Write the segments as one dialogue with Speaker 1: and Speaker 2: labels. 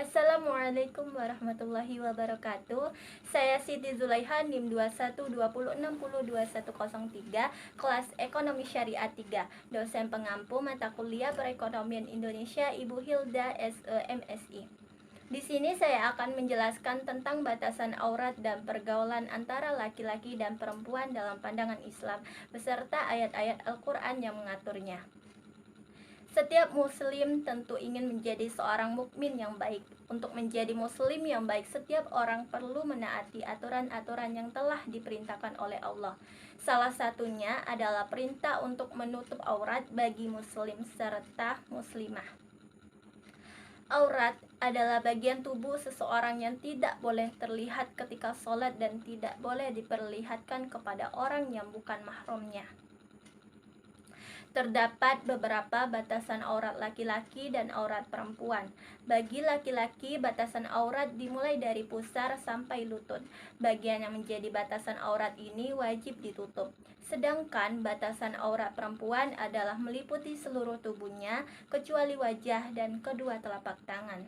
Speaker 1: Assalamualaikum warahmatullahi wabarakatuh. Saya Siti Zulaiha, NIM 2120602103, kelas Ekonomi Syariah 3, dosen pengampu mata kuliah Perekonomian Indonesia, Ibu Hilda SEMSI. Di sini saya akan menjelaskan tentang batasan aurat dan pergaulan antara laki-laki dan perempuan dalam pandangan Islam, beserta ayat-ayat Al-Quran yang mengaturnya. Setiap muslim tentu ingin menjadi seorang mukmin yang baik. Untuk menjadi muslim yang baik, setiap orang perlu menaati aturan-aturan yang telah diperintahkan oleh Allah. Salah satunya adalah perintah untuk menutup aurat bagi muslim serta muslimah. Aurat adalah bagian tubuh seseorang yang tidak boleh terlihat ketika sholat dan tidak boleh diperlihatkan kepada orang yang bukan mahramnya. Terdapat beberapa batasan aurat laki-laki dan aurat perempuan. Bagi laki-laki, batasan aurat dimulai dari pusar sampai lutut. Bagian yang menjadi batasan aurat ini wajib ditutup. Sedangkan batasan aurat perempuan adalah meliputi seluruh tubuhnya, kecuali wajah dan kedua telapak tangan.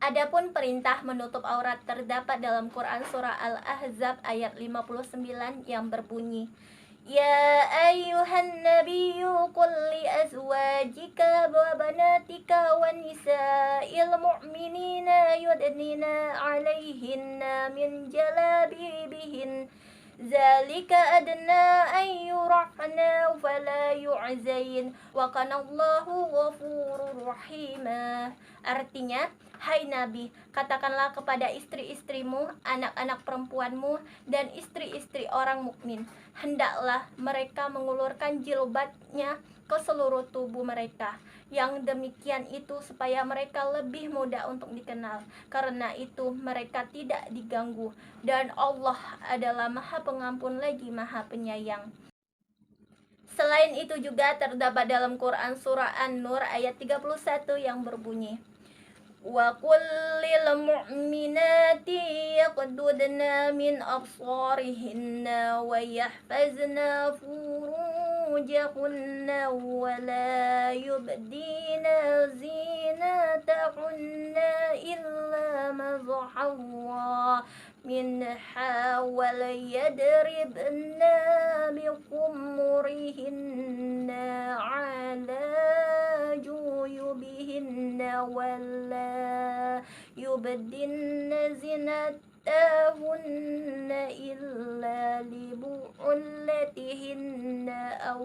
Speaker 1: Adapun perintah menutup aurat terdapat dalam Quran surah Al-Ahzab ayat 59 yang berbunyi, Ya ayyuhan nabiyyu qul li azwajika wa banatika wa nisa'il mu'minina yudnina 'alaihinna min jalabibihin zalika adna an yurafna fala yu'zain wa kanallahu ghafurur rahimah. Artinya, hai Nabi, katakanlah kepada istri-istrimu, anak-anak perempuanmu, dan istri-istri orang mukmin, hendaklah mereka mengulurkan jilbabnya ke seluruh tubuh mereka. Yang demikian itu supaya mereka lebih mudah untuk dikenal. Karena itu mereka tidak diganggu. Dan Allah adalah Maha Pengampun lagi Maha Penyayang. Selain itu juga terdapat dalam Quran surah An-Nur ayat 31 yang berbunyi, Wa kullil mu'minati yaqdudna min absarihinna wa yahfazna furujahunna wa la yubdina zinatahunna illa ma zahara minha wa la yadribna biqumurihinna ala juyubihinna wa la yubdin zinatahunna illa libu'ullatihinna aw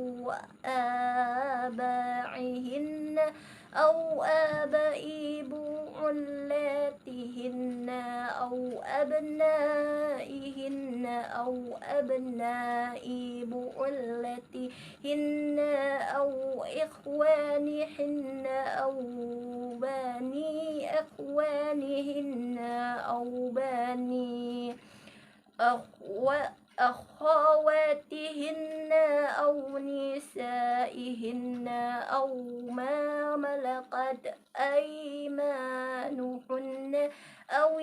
Speaker 1: abaihinna aw abai bu'ullatihinna aw abnaihinna aw abnai bu'ullatihinna aw ikhwanihinna aw bani ikhwanihinna aw bani akhawatihinna aw nisaihinna aw ma malakat aymanuhunna aw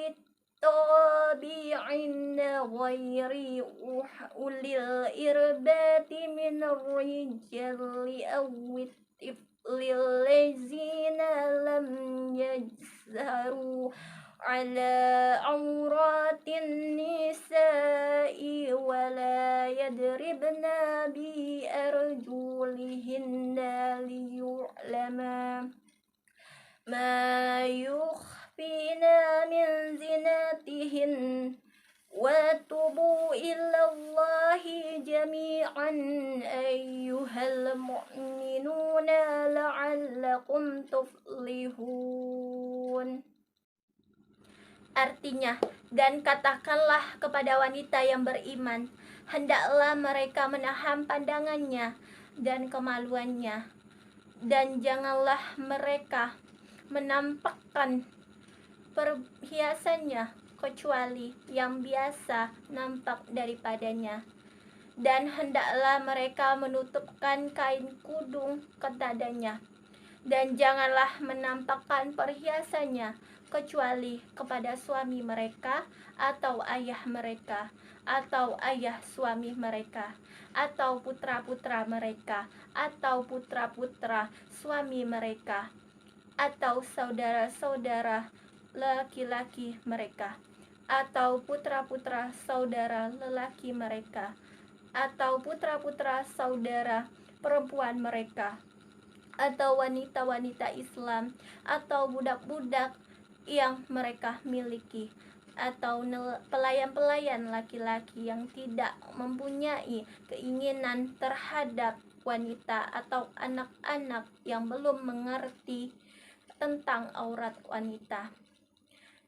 Speaker 1: tabi'inna ghairi ulil irbati min rijali aw lillazina lam yajzaru ala auratin nisa'i wa la yadribna bi arjulihinna liyu'lama ma yukhfina min zinatihin wa tubu ilallahi jami'an ayyuhal mu'minuna la'allakum tuflihun. Artinya, dan katakanlah kepada wanita yang beriman, hendaklah mereka menahan pandangannya dan kemaluannya, dan janganlah mereka menampakkan perhiasannya kecuali yang biasa nampak daripadanya, dan hendaklah mereka menutupkan kain kudung ke dadanya, dan janganlah menampakkan perhiasannya kecuali kepada suami mereka atau ayah mereka atau ayah suami mereka atau putra-putra mereka atau putra-putra suami mereka atau saudara-saudara laki-laki mereka, atau putra-putra saudara lelaki mereka, atau putra-putra saudara perempuan mereka, atau wanita-wanita Islam, atau budak-budak yang mereka miliki, atau pelayan-pelayan laki-laki yang tidak mempunyai keinginan terhadap wanita, atau anak-anak yang belum mengerti tentang aurat wanita.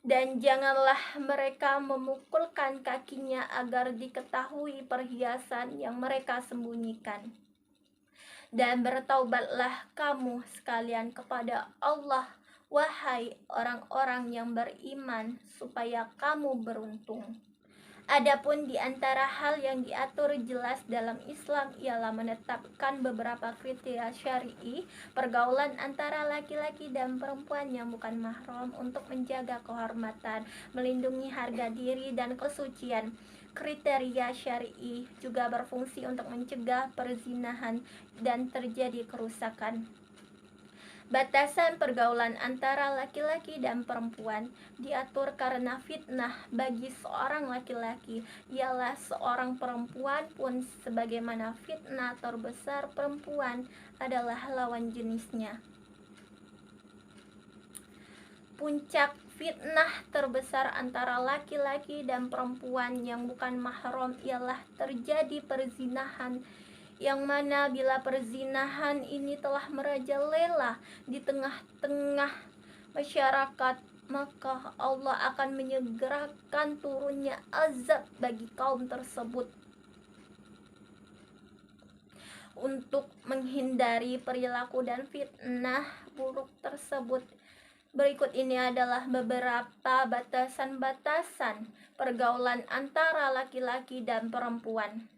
Speaker 1: Dan janganlah mereka memukulkan kakinya agar diketahui perhiasan yang mereka sembunyikan. Dan bertaubatlah kamu sekalian kepada Allah, wahai orang-orang yang beriman, supaya kamu beruntung. Adapun di antara hal yang diatur jelas dalam Islam ialah menetapkan beberapa kriteria syar'i pergaulan antara laki-laki dan perempuan yang bukan mahram untuk menjaga kehormatan, melindungi harga diri dan kesucian. Kriteria syar'i juga berfungsi untuk mencegah perzinahan dan terjadi kerusakan. Batasan pergaulan antara laki-laki dan perempuan diatur karena fitnah bagi seorang laki-laki ialah seorang perempuan pun, sebagaimana fitnah terbesar perempuan adalah lawan jenisnya. Puncak fitnah terbesar antara laki-laki dan perempuan yang bukan mahram ialah terjadi perzinahan, yang mana bila perzinahan ini telah merajalela di tengah-tengah masyarakat, maka Allah akan menyegerakan turunnya azab bagi kaum tersebut. Untuk menghindari perilaku dan fitnah buruk tersebut, berikut ini adalah beberapa batasan-batasan pergaulan antara laki-laki dan perempuan.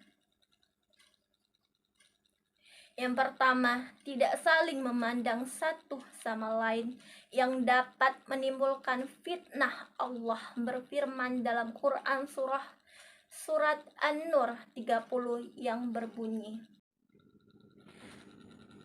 Speaker 1: Yang pertama, tidak saling memandang satu sama lain yang dapat menimbulkan fitnah. Allah berfirman dalam Quran surat An-Nur 30 yang berbunyi,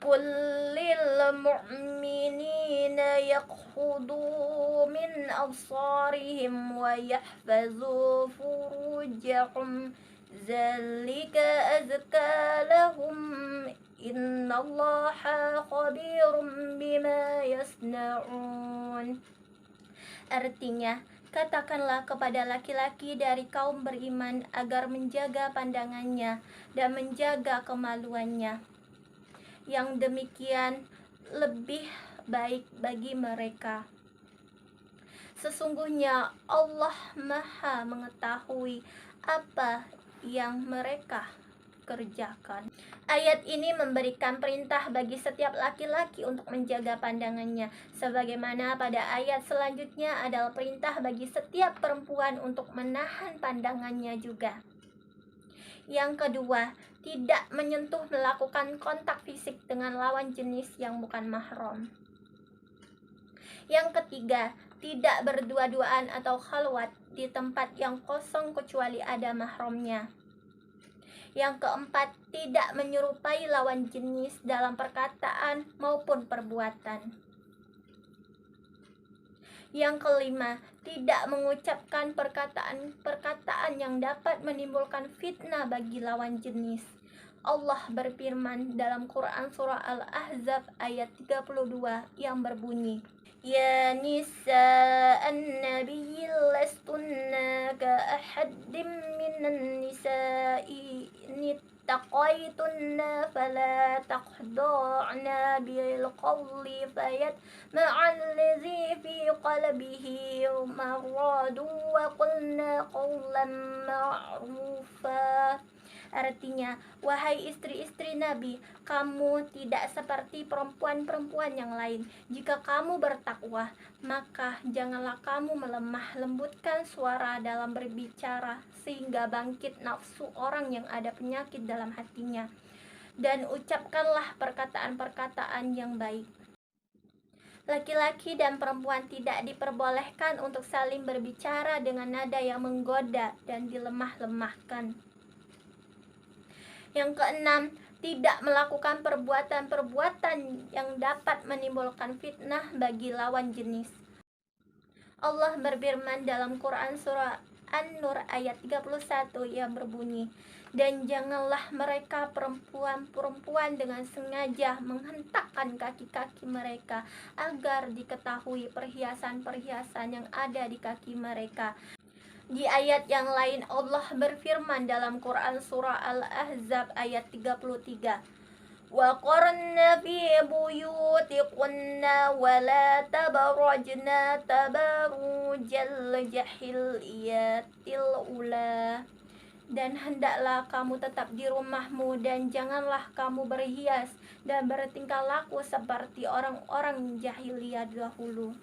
Speaker 1: Qul lil mu'minina yakhudhu min absarihim wa yahfazu furujahum zalika azka lahum innallaha khabirum bima yasna'un. Artinya, katakanlah kepada laki-laki dari kaum beriman agar menjaga pandangannya dan menjaga kemaluannya. Yang demikian lebih baik bagi mereka. Sesungguhnya Allah Maha mengetahui apa yang mereka kerjakan. Ayat ini memberikan perintah bagi setiap laki-laki untuk menjaga pandangannya, sebagaimana pada ayat selanjutnya adalah perintah bagi setiap perempuan untuk menahan pandangannya juga. Yang kedua, tidak menyentuh, melakukan kontak fisik dengan lawan jenis yang bukan mahram. Yang ketiga, tidak berdua-duaan atau khalwat di tempat yang kosong kecuali ada mahramnya. Yang keempat, tidak menyerupai lawan jenis dalam perkataan maupun perbuatan. Yang kelima, tidak mengucapkan perkataan yang dapat menimbulkan fitnah bagi lawan jenis. Allah berfirman dalam Quran surah Al-Ahzab ayat 32 yang berbunyi, Ya nisa'an nabiyyi lastunna ka'ahaddim minan nisa'i nittaqaytunna fala taqda'na bil qawli fayatma'alladzi fi qalbihi maradu wa qulna qawlan ma'rufa. Artinya, wahai istri-istri Nabi, kamu tidak seperti perempuan-perempuan yang lain. Jika kamu bertakwa, maka janganlah kamu melemah lembutkan suara dalam berbicara, sehingga bangkit nafsu orang yang ada penyakit dalam hatinya. Dan ucapkanlah perkataan-perkataan yang baik. Laki-laki dan perempuan tidak diperbolehkan untuk saling berbicara dengan nada yang menggoda dan dilemah-lemahkan. Yang keenam, tidak melakukan perbuatan-perbuatan yang dapat menimbulkan fitnah bagi lawan jenis. Allah berfirman dalam Quran surah An-Nur ayat 31 yang berbunyi, "Dan janganlah mereka perempuan-perempuan dengan sengaja menghentakkan kaki-kaki mereka agar diketahui perhiasan-perhiasan yang ada di kaki mereka." Di ayat yang lain Allah berfirman dalam Quran surah Al-Ahzab ayat 33, وَقَرْنَ فِي بُيُوتِكُنَّ وَلَا تَبَرَّجْنَ تَبَرُّجَ الْجَاهِلِيَّةِ الْأُولَى. Dan hendaklah kamu tetap di rumahmu, dan janganlah kamu berhias dan bertingkah laku seperti orang-orang jahiliyah dahulu.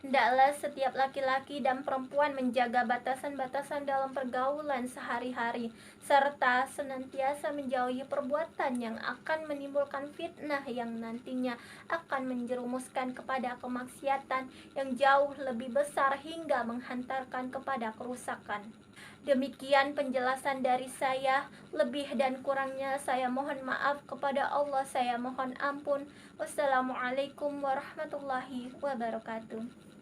Speaker 1: Hendaklah setiap laki-laki dan perempuan menjaga batasan-batasan dalam pergaulan sehari-hari, serta senantiasa menjauhi perbuatan yang akan menimbulkan fitnah yang nantinya akan menjerumuskan kepada kemaksiatan yang jauh lebih besar hingga menghantarkan kepada kerusakan. Demikian penjelasan dari saya. Lebih dan kurangnya saya mohon maaf kepada Allah, saya mohon ampun. Wassalamualaikum warahmatullahi wabarakatuh.